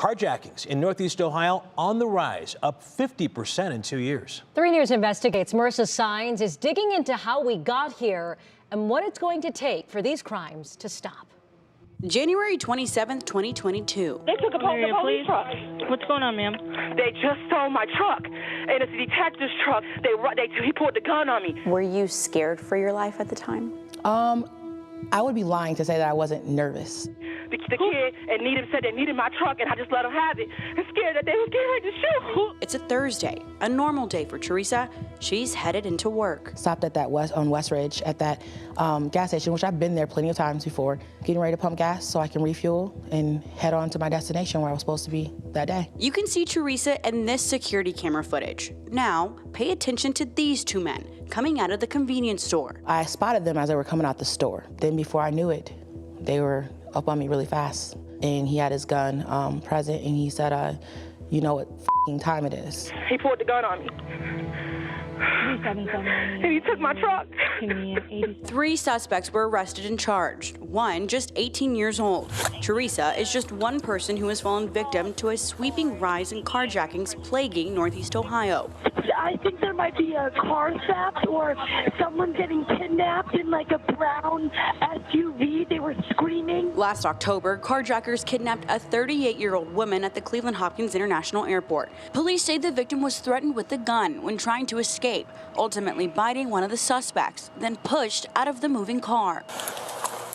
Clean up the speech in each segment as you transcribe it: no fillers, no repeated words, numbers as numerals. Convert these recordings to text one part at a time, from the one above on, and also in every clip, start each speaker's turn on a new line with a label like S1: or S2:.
S1: Carjackings in Northeast Ohio on the rise, up 50% in 2 years.
S2: 3 News investigates. Marissa Sines is digging into how we got here and what it's going to take for these crimes to stop.
S3: January 27th, 2022.
S4: They took a police truck.
S5: What's going on, ma'am?
S4: They just stole my truck, and it's a detective's truck. He pulled the gun on me.
S6: Were you scared for your life at the time?
S7: I would be lying to say that I wasn't nervous.
S4: The kid and Needham said they needed my truck, and I just let them have it. I'm scared that they was getting ready to shoot.
S3: It's a Thursday, a normal day for Teresa. She's headed into work.
S7: Stopped at that on West Ridge at that gas station, which I've been there plenty of times before, getting ready to pump gas so I can refuel and head on to my destination where I was supposed to be that day.
S3: You can see Teresa in this security camera footage. Now, pay attention to these two men coming out of the convenience store.
S7: I spotted them as they were coming out the store. Then before I knew it, they were up on me really fast. And he had his gun present, and he said, you know what time it is.
S4: He pulled the gun on me. And he took my truck.
S3: 3 suspects were arrested and charged. One just 18 years old. Teresa is just one person who has fallen victim to a sweeping rise in carjackings plaguing Northeast Ohio.
S8: I think there might be a car theft or someone getting kidnapped in like a brown SUV. They were screaming.
S3: Last October, carjackers kidnapped a 38-year-old woman at the Cleveland Hopkins International Airport. Police say the victim was threatened with a gun when trying to escape, ultimately biting one of the suspects, then pushed out of the moving car.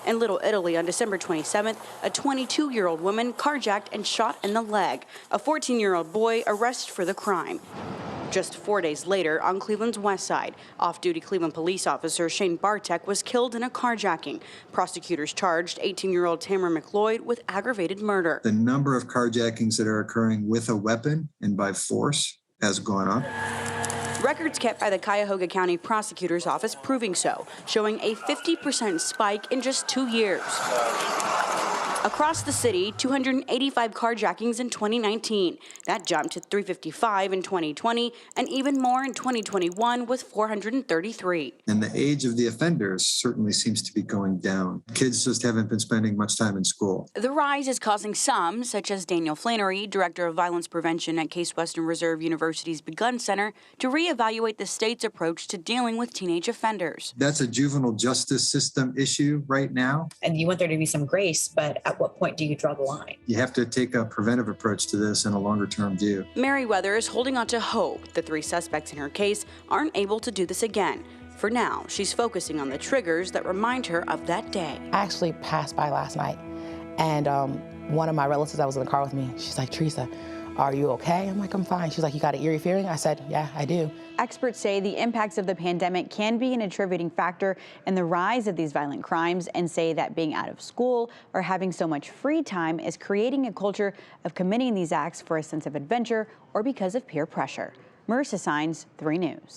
S3: In Little Italy on December 27th, a 22-year-old woman carjacked and shot in the leg. A 14-year-old boy arrested for the crime. Just 4 days later, on Cleveland's west side, off-duty Cleveland police officer Shane Bartek was killed in a carjacking. Prosecutors charged 18-year-old Tamara McLeod with aggravated murder.
S9: The number of carjackings that are occurring with a weapon and by force has gone up.
S3: Records kept by the Cuyahoga County Prosecutor's Office proving so, showing a 50% spike in just 2 years. Across the city, 285 carjackings in 2019. That jumped to 355 in 2020, and even more in 2021 with 433.
S9: And the age of the offenders certainly seems to be going down. Kids just haven't been spending much time in school.
S3: The rise is causing some, such as Daniel Flannery, Director of Violence Prevention at Case Western Reserve University's Begun Center, to reevaluate the state's approach to dealing with teenage offenders.
S9: That's a juvenile justice system issue right now.
S10: And you want there to be some grace, but at what point do you draw the line?
S9: You have to take a preventive approach to this and a longer-term view.
S3: Merriweather is holding on to hope the 3 suspects in her case aren't able to do this again. For now, she's focusing on the triggers that remind her of that day.
S7: I actually passed by last night, and one of my relatives that was in the car with me, she's like, Teresa, are you okay? I'm like, I'm fine. She's like, you got an eerie feeling? I said, yeah, I do.
S6: Experts say the impacts of the pandemic can be an attributing factor in the rise of these violent crimes, and say that being out of school or having so much free time is creating a culture of committing these acts for a sense of adventure or because of peer pressure. Marissa Sines, 3 News.